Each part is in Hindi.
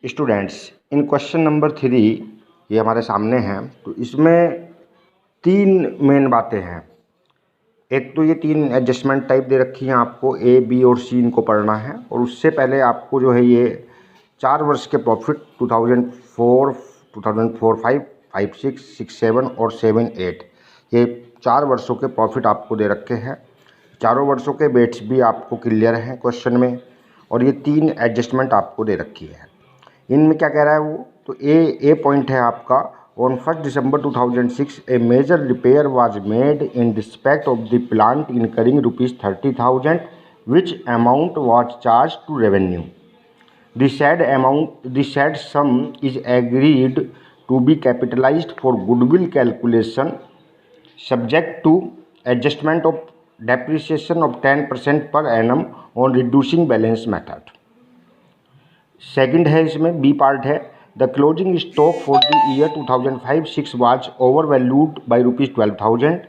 स्टूडेंट्स, इन क्वेश्चन नंबर 3 ये हमारे सामने हैं। तो इसमें 3 मेन बातें हैं। एक तो ये 3 एडजस्टमेंट टाइप दे रखी हैं आपको, ए, बी और सी इनको पढ़ना है। और उससे पहले आपको जो है ये 4 वर्ष के प्रॉफिट 2004, 5, 6, 7 और 7, 8 ये 4 वर्षों के प्रॉफिट आपको दे रखे हैं। चारों वर्षों के बेट्स भी आपको क्लियर हैं क्वेश्चन में। और ये 3 एडजस्टमेंट आपको दे रखी है। इनमें क्या कह रहा है वो, तो ए पॉइंट है आपका, on 1 December 2006 a major repair was made in respect of the plant incurring ₹30,000 which amount was charge to revenue. The said sum is agreed to be capitalized for goodwill calculation subject to adjustment of depreciation of 10% per annum on reducing balance method। Second है, इसमें बी पार्ट है, the closing stock for the year 2005-06 was over valued by ₹12,000।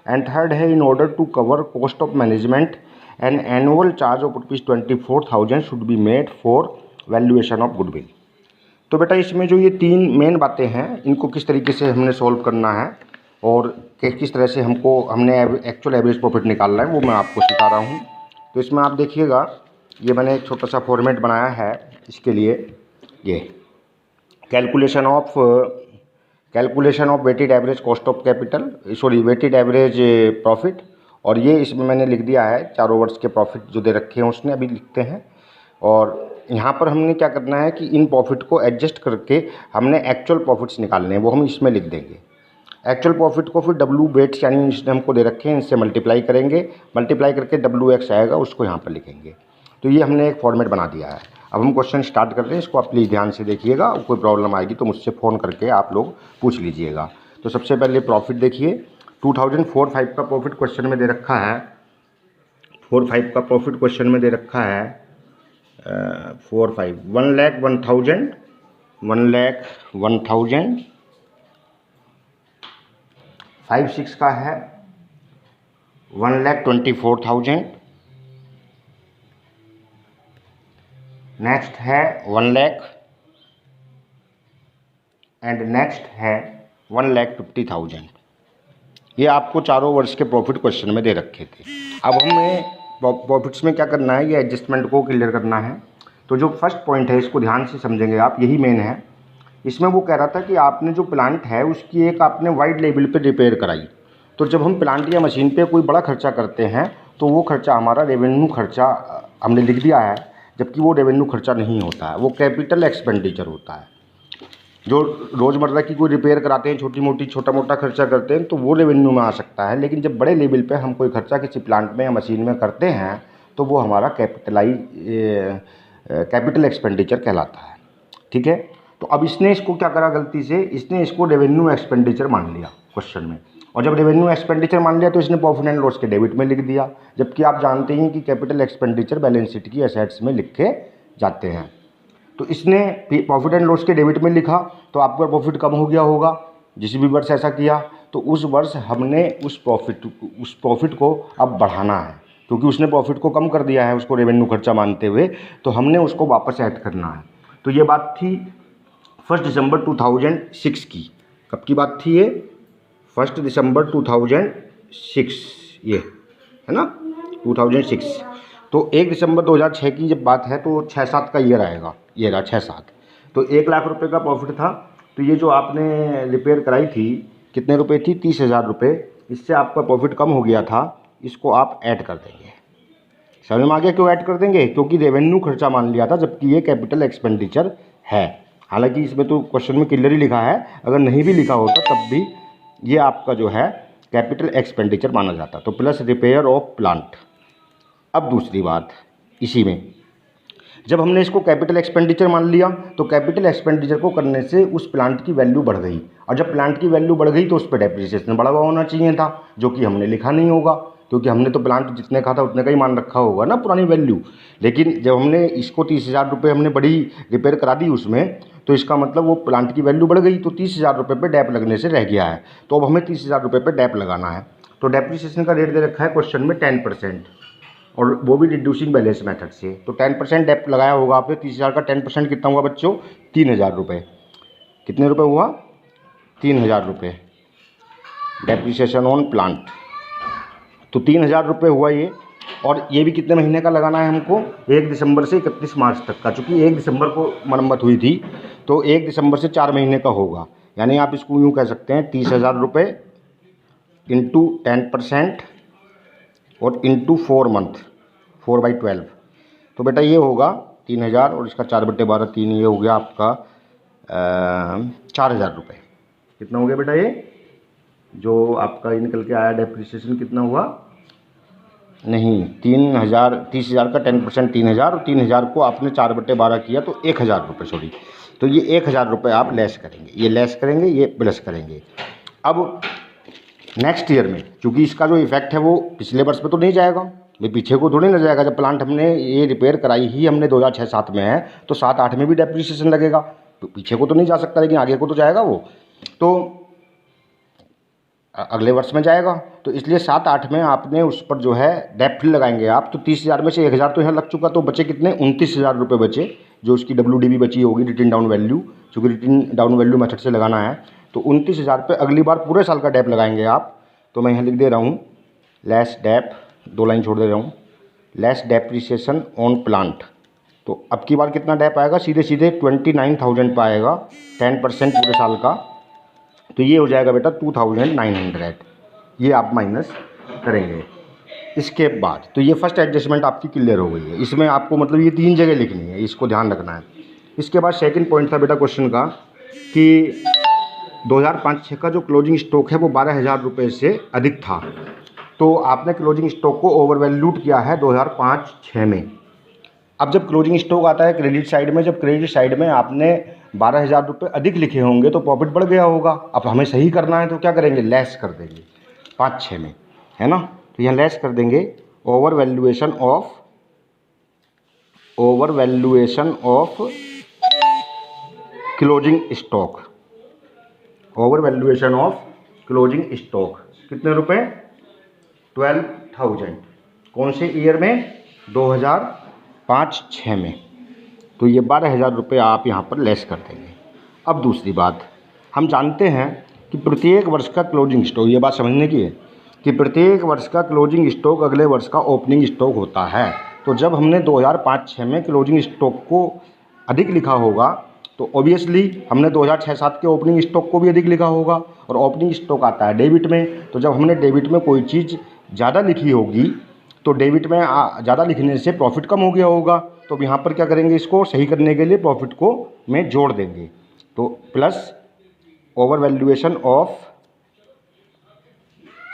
And third है, in order to cover cost of management an annual charge of ₹24,000 should be made for valuation of goodwill. तो बेटा इसमें जो ये 3 मेन बातें हैं इनको किस तरीके से हमने सॉल्व करना है और किस तरह से हमने एक्चुअल एवरेज प्रॉफिट निकालना है वो मैं आपको सिखा रहा हूँ। तो इसमें आप देखिएगा, ये मैंने एक छोटा सा फॉर्मेट बनाया है इसके लिए। ये calculation of weighted average cost of capital, weighted average profit. और ये इसमें मैंने लिख दिया है चारों वर्ष के प्रॉफिट जो दे रखे हैं उसने, अभी लिखते हैं। और यहाँ पर हमने क्या करना है कि इन प्रॉफिट को एडजस्ट करके हमने एक्चुअल प्रॉफिट्स निकालने हैं, वो हम इसमें लिख देंगे। एक्चुअल प्रॉफिट को फिर डब्ल्यू वेट्स यानी इसने हमको दे रखे हैं, इनसे मल्टीप्लाई करेंगे, मल्टीप्लाई करके WX आएगा उसको यहाँ पर लिखेंगे। तो ये हमने एक फॉर्मेट बना दिया है। अब हम क्वेश्चन स्टार्ट कर रहे हैं, इसको आप प्लीज़ ध्यान से देखिएगा। कोई प्रॉब्लम आएगी तो मुझसे फ़ोन करके आप लोग पूछ लीजिएगा। तो सबसे पहले प्रॉफिट देखिए, 2004-05 का प्रॉफिट क्वेश्चन में दे रखा है। 4-5 का प्रॉफिट क्वेश्चन में दे रखा है 4-5 1,01,000 5-6 का है 1,24,000। नेक्स्ट है 1 लाख एंड नेक्स्ट है 1,50,000। ये आपको चारों वर्ष के प्रॉफिट क्वेश्चन में दे रखे थे। अब हमें प्रॉफिट्स में क्या करना है, ये एडजस्टमेंट को क्लियर करना है। तो जो फर्स्ट पॉइंट है इसको ध्यान से समझेंगे आप, यही मेन है। इसमें वो कह रहा था कि आपने जो प्लांट है उसकी एक आपने वाइड लेवल पे रिपेयर कराई। तो जब हम प्लांट या मशीन पे कोई बड़ा खर्चा करते हैं तो वो खर्चा हमारा रेवेन्यू खर्चा हमने लिख दिया है, जबकि वो रेवेन्यू खर्चा नहीं होता है, वो कैपिटल एक्सपेंडिचर होता है। जो रोज़मर्रा की कोई रिपेयर कराते हैं, छोटा मोटा खर्चा करते हैं तो वो रेवेन्यू में आ सकता है। लेकिन जब बड़े लेवल पे हम कोई खर्चा किसी प्लांट में या मशीन में करते हैं तो वो हमारा कैपिटल एक्सपेंडिचर कहलाता है। ठीक है। तो अब इसने इसको क्या करा, गलती से इसने इसको रेवेन्यू एक्सपेंडिचर मान लिया क्वेश्चन में। और जब रेवेन्यू एक्सपेंडिचर मान लिया तो इसने प्रॉफिट एंड लॉस के डेबिट में लिख दिया, जबकि आप जानते हैं कि कैपिटल एक्सपेंडिचर बैलेंस शीट की एसेट्स में लिखे जाते हैं। तो इसने प्रॉफिट एंड लॉस के डेबिट में लिखा तो आपका प्रॉफिट कम हो गया होगा जिस भी वर्ष ऐसा किया। तो उस वर्ष हमने उस प्रॉफिट को अब बढ़ाना है, क्योंकि उसने प्रॉफिट को कम कर दिया है उसको रेवेन्यू खर्चा मानते हुए, तो हमने उसको वापस ऐड करना है। तो ये बात थी 1 December 2006 की। कब की बात थी ये? 1 December 2006, ये है ना 2006। तो 1 दिसंबर 2006 की जब बात है तो 6-7 का ईयर आएगा, ये रहा 6-7। तो 1 लाख रुपए का प्रॉफिट था। तो ये जो आपने रिपेयर कराई थी कितने रुपए थी? 30,000 रुपये। इससे आपका प्रॉफिट कम हो गया था, इसको आप ऐड कर देंगे। समझ में आ गया क्यों ऐड कर देंगे? क्योंकि रेवेन्यू खर्चा मान लिया था, जबकि ये कैपिटल एक्सपेंडिचर है। हालांकि इसमें तो क्वेश्चन में क्लियर ही लिखा है, अगर नहीं भी लिखा होता तब भी ये आपका जो है कैपिटल एक्सपेंडिचर माना जाता। तो प्लस रिपेयर ऑफ प्लांट। अब दूसरी बात इसी में, जब हमने इसको कैपिटल एक्सपेंडिचर मान लिया तो कैपिटल एक्सपेंडिचर को करने से उस प्लांट की वैल्यू बढ़ गई, और जब प्लांट की वैल्यू बढ़ गई तो उस पर डेप्रिसिएशन बढ़ा हुआ होना चाहिए था, जो कि हमने लिखा नहीं होगा, क्योंकि हमने तो प्लांट जितने का था उतने का ही मान रखा होगा ना पुरानी वैल्यू। लेकिन जब हमने इसको 30,000 रुपये हमने बड़ी रिपेयर करा दी उसमें, तो इसका मतलब वो प्लांट की वैल्यू बढ़ गई, तो 30,000 रुपये पर डैप लगने से रह गया है। तो अब हमें 30,000 रुपये पर डैप लगाना है। तो डेप्रिसिएशन का रेट दे रखा है क्वेश्चन में 10%। और वो भी रिड्यूसिंग बैलेंस मेथड से। तो 10% डेप्ट लगाया होगा आपने 30,000 का, 10% कितना हुआ बच्चों? 3,000 रुपये। कितने रुपए हुआ? 3,000 रुपये डेप्रिसिएशन ऑन प्लांट। तो 3,000 रुपये हुआ ये। और ये भी कितने महीने का लगाना है हमको? 1 दिसंबर से 31 मार्च तक का। चूँकि 1 दिसंबर को मरम्मत हुई थी तो 1 दिसंबर से 4 महीने का होगा। यानी आप इसको यूँ कह सकते हैं 30,000 रुपये इंटू 10% और इंटू 4 मंथ, 4/12। तो बेटा ये होगा 3,000 और इसका 4/12 3, ये हो गया आपका 4,000 रुपये। कितना हो गया बेटा ये जो आपका ये निकल के आया डेप्रिसिएशन? कितना हुआ? नहीं, 3,000, 30,000 का 10% 3,000 और 3,000 को आपने 4/12 किया तो 1,000 रुपये, सॉरी। तो ये 1,000 रुपये आप लेस करेंगे, ये लेस करेंगे, ये प्लस करेंगे। अब नेक्स्ट ईयर में चूँकि इसका जो इफेक्ट है वो पिछले वर्ष में तो नहीं जाएगा, ये पीछे को थोड़ी ना जाएगा। जब प्लांट हमने ये रिपेयर कराई ही हमने 2006-07 में है तो 7-8 में भी डेप्रिसिएशन लगेगा, तो पीछे को तो नहीं जा सकता, लेकिन आगे को तो जाएगा वो। तो अगले वर्ष में जाएगा, तो इसलिए 7-8 में आपने उस पर जो है डेप्ट लगाएंगे आप। तो 30,000 में से 1,000 तो यहाँ लग चुका, तो बचे कितने? 29,000 रुपये बचे, जो उसकी WDV बची होगी, रिटन डाउन वैल्यू। चूँकि रिटन डाउन वैल्यू मेथड से लगाना है तो 29,000 पे अगली बार पूरे साल का डेप लगाएंगे आप। तो मैं यहाँ लिख दे रहा हूँ लेस डेप, 2 लाइन छोड़ दे रहा हूँ, लेस डेप्रिसिएशन ऑन प्लांट। तो अब की बार कितना डेप आएगा? सीधे सीधे 29,000 पे आएगा, 10% पूरे साल का। तो ये हो जाएगा बेटा 2,900, ये आप माइनस करेंगे। इसके बाद तो ये फर्स्ट एडजस्टमेंट आपकी क्लियर हो गई है। इसमें आपको मतलब ये 3 जगह लिखनी है, इसको ध्यान रखना है। इसके बाद सेकंड पॉइंट था बेटा क्वेश्चन का कि 2005-06 का जो क्लोजिंग स्टॉक है वो 12,000 रुपये से अधिक था। तो आपने क्लोजिंग स्टॉक को ओवर वैल्यूड किया है 2005-06 में। अब जब क्लोजिंग स्टॉक आता है क्रेडिट साइड में, जब क्रेडिट साइड में आपने 12,000 रुपये अधिक लिखे होंगे तो प्रॉफिट बढ़ गया होगा। अब हमें सही करना है तो क्या करेंगे? लेस कर देंगे 5-6 में, है ना। तो यहाँ लेस कर देंगे over valuation of closing stock, over valuation of closing stock. कितने रुपए? 12,000। कौन से ईयर में? 2005-06 में। तो ये 12,000 रुपये आप यहाँ पर लेस कर देंगे। अब दूसरी बात, हम जानते हैं कि प्रत्येक वर्ष का क्लोजिंग स्टॉक, ये बात समझने की है कि प्रत्येक वर्ष का क्लोजिंग स्टॉक अगले वर्ष का ओपनिंग स्टॉक होता है। तो जब हमने 2005-06 में क्लोजिंग स्टॉक को अधिक लिखा होगा तो ऑब्वियसली हमने 2006-07 के ओपनिंग स्टॉक को भी अधिक लिखा होगा। और ओपनिंग स्टॉक आता है डेबिट में, तो जब हमने डेबिट में कोई चीज़ ज़्यादा लिखी होगी तो डेबिट में ज़्यादा लिखने से प्रॉफिट कम हो गया होगा। तो अब यहाँ पर क्या करेंगे? इसको सही करने के लिए प्रॉफिट को में जोड़ देंगे। तो प्लस ओवर वैल्यूएशन ऑफ,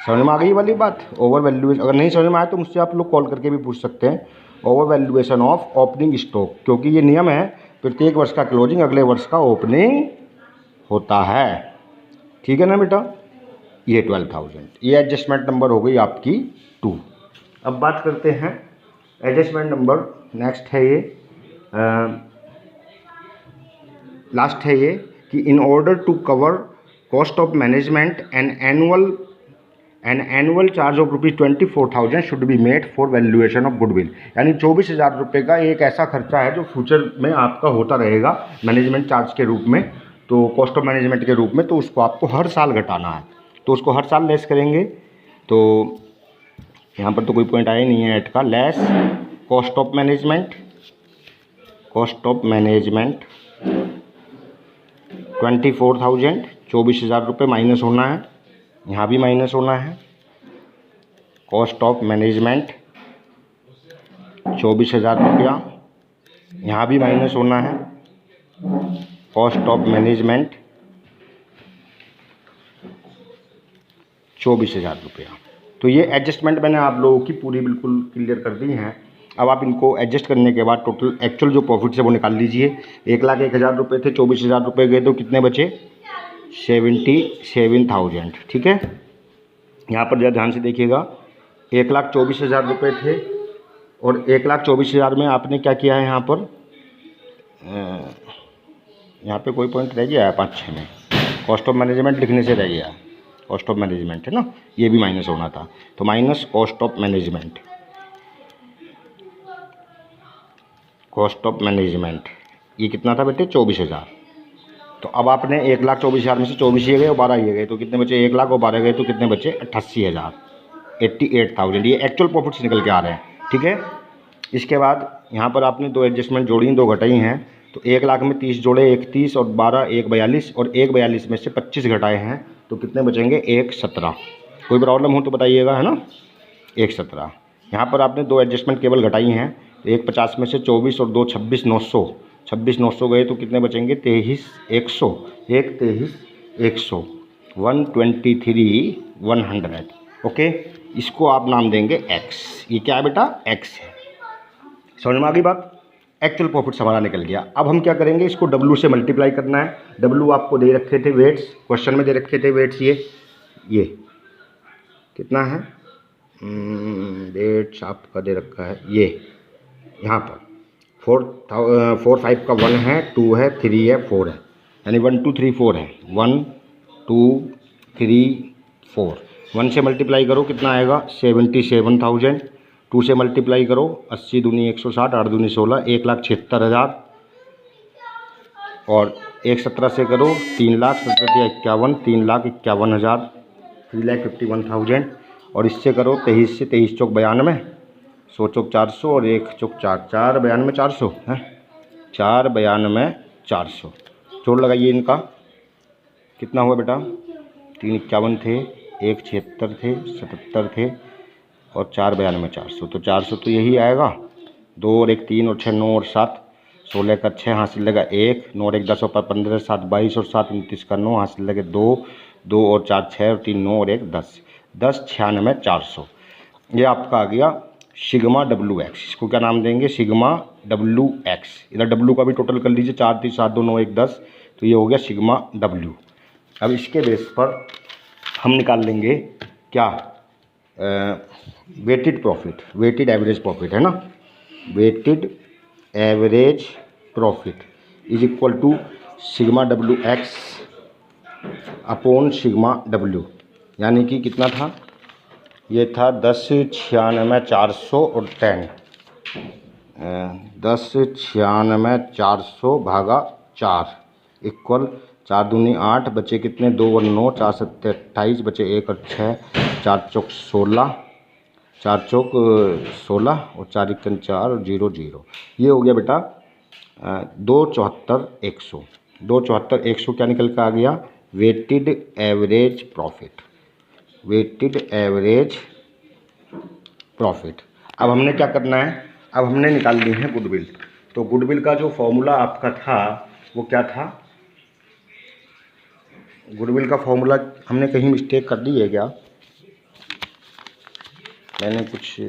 समझ में आ गई वाली बात? ओवर वैल्यूएशन, अगर नहीं समझ में आए तो मुझसे आप लोग कॉल करके भी पूछ सकते हैं। Over valuation of opening stock, क्योंकि ये नियम है प्रत्येक वर्ष का क्लोजिंग अगले वर्ष का ओपनिंग होता है। ठीक है ना बेटा? ये 12,000, ये एडजस्टमेंट नंबर हो गई आपकी 2। अब बात करते हैं एडजस्टमेंट नंबर नेक्स्ट है ये लास्ट है ये कि in order to cover cost of management an annual charge of ₹24,000 should be made for valuation of goodwill. यानी 24,000 रुपये का एक ऐसा खर्चा है जो फ्यूचर में आपका होता रहेगा मैनेजमेंट चार्ज के रूप में, तो कॉस्ट ऑफ मैनेजमेंट के रूप में। तो उसको आपको हर साल घटाना है, तो उसको हर साल लेस करेंगे। तो यहाँ पर तो कोई पॉइंट आया नहीं है ऐड का। लेस कॉस्ट ऑफ मैनेजमेंट 24,000, 24,000 रुपये माइनस होना है, यहाँ भी माइनस होना है। कॉस्ट ऑफ मैनेजमेंट 24,000 रुपया, यहाँ भी माइनस होना है। कॉस्ट ऑफ मैनेजमेंट 24,000 रुपया। तो ये एडजस्टमेंट मैंने आप लोगों की पूरी बिल्कुल क्लियर कर दी हैं। अब आप इनको एडजस्ट करने के बाद टोटल एक्चुअल जो प्रॉफिट है वो निकाल लीजिए। 1,01,000 रुपये थे, 24,000 रुपये गए तो कितने बचे? 77,000। ठीक है, यहाँ पर ज़रा ध्यान से देखिएगा। 1,24,000 रुपये थे और 1,24,000 में आपने क्या किया है यहाँ पर? यहाँ पे कोई पॉइंट रह गया है 5-6 में, कॉस्ट ऑफ मैनेजमेंट लिखने से रह गया। कॉस्ट ऑफ मैनेजमेंट है ना, ये भी माइनस होना था। तो minus cost of management cost of management ये कितना था बेटे 24,000। तो अब आपने 1,24,000 में से 24 ये गए और 12 ये गए तो कितने बचे 1 लाख और 12 गए तो कितने बचे 88,000, 88,000। ये एक्चुअल प्रॉफिट्स निकल के आ रहे हैं, ठीक है। इसके बाद यहाँ पर आपने 2 एडजस्टमेंट जोड़ी 2 घटाई हैं। तो 1 लाख में 30 जोड़े 31 और 12 1 42 और 1 42 में से 25 घटाए हैं तो कितने बचेंगे 1 17। कोई प्रॉब्लम हो तो बताइएगा, है ना। 1 17। यहाँ पर आपने 2 एडजस्टमेंट केवल घटाई हैं। 1 50 में से 24 और 2 26 900, 26 900 गए तो कितने बचेंगे 23 100, 1 23 100, 123 100। ओके, इसको आप नाम देंगे x। ये क्या है बेटा x है। समझ में आ गई बात। एक्चुअल प्रॉफिट हमारा निकल गया। अब हम क्या करेंगे, इसको W से मल्टीप्लाई करना है। W आपको दे रखे थे वेट्स, क्वेश्चन में दे रखे थे वेट्स। ये कितना है वेट्स आपका दे रखा है, ये यहाँ पर 4 5 का 1 है, 2 है, 3 है, 4 है, यानी 1 2 3 4 है। 1 2 3 4। 1 से मल्टीप्लाई करो कितना आएगा 77,000। 2 से मल्टीप्लाई करो 80 दूनी 160, 8 दूनी 16, 1,76,000। और 1 17 से करो 3,57,51, 3,51,000, 3,51,000। और इससे करो 23 से 23 चौक 92, 100 चौक 400 और 1 चौक 4, 4 92 400 है, 4 92 400। जोड़ लगाइए इनका, कितना हुआ बेटा 3 51 थे, 1 76 थे, 77 थे और 4 92 400। तो 400 तो यही आएगा। 2 और 1 3 और 6 9 और 7, 16 का 6 हासिल लगा 1, 9 और 1 10 और 15 7 22 और 7 29 का 9 हासिल लगे 2, 2 और 4 6 और 3 9 और 1 10, 10 96 400। ये आपका आ गया सिग्मा WX। इसको क्या नाम देंगे सिग्मा WX। इधर W का भी टोटल कर लीजिए 4 3 7 2 9 1 10, तो ये हो गया सिग्मा W। अब इसके बेस पर हम निकाल लेंगे क्या weighted profit, weighted average profit है ना। Weighted average profit is equal to sigma WX upon sigma W। यानी कि कितना था, ये था 10 96 400 और 10, 10 96 400 भागा 4 इक्वल 4 दूनी 8, बचे कितने 2 और 9, 4 7 28, बचे 1 और 6, 4 चौक 16, 4 चौक 16 और 4 1 4 और 0 0। ये हो गया बेटा 274 100। 274 100 क्या निकल कर आ गया weighted average profit, weighted average profit. अब हमने क्या करना है, अब हमने निकाल ली है गुडविल। तो गुडविल का जो फॉर्मूला आपका था वो क्या था, गुडविल का फॉर्मूला हमने कहीं मिस्टेक कर दी है क्या, मैंने कुछ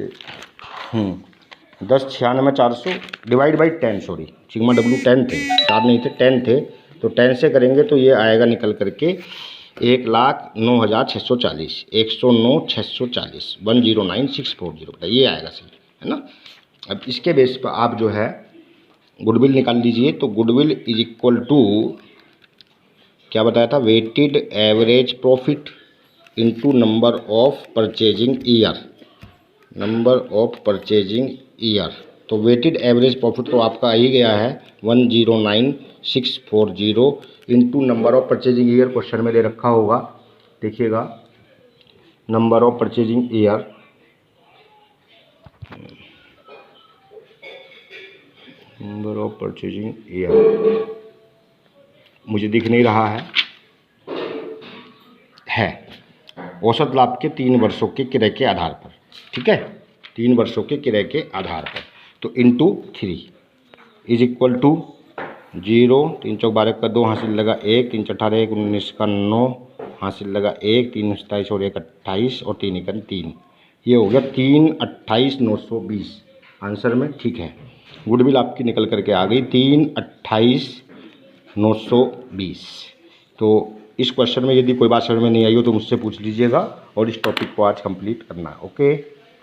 10 96 400 divide by 10, sorry sigma W 10 थे, 4 नहीं थे 10 थे, तो 10 से करेंगे तो ये आएगा निकल करके 1,09,640, 109,640, 109,640 बेटा ये आएगा सही, है ना। अब इसके बेस पर आप जो है गुडविल निकाल लीजिए। तो गुडविल इज इक्वल टू क्या बताया था, weighted average profit into number of purchasing year, number of purchasing year. तो वेटेड एवरेज प्रॉफिट तो आपका आ ही गया है 109,640 into number of purchasing year. Question में दे रखा होगा, देखिएगा number of purchasing year, number of purchasing year मुझे दिख नहीं रहा है औसत लाभ के 3 वर्षों के किराए के आधार पर, ठीक है 3 वर्षों के किराए के आधार पर। तो इंटू 3 इज इक्वल टू 0, 3 चौक 12 का 2 हासिल लगा 1, 3 18 1 19 का 9 हासिल लगा 1, 3 27 और 1 28 और 3 1 3, ये हो गया 3 28 920 आंसर में, ठीक है। गुडविल आपकी निकल करके आ गई 3 28 920। तो इस क्वेश्चन में यदि कोई बात समझ में नहीं आई हो तो मुझसे पूछ लीजिएगा और इस टॉपिक को आज कंप्लीट करना है। ओके।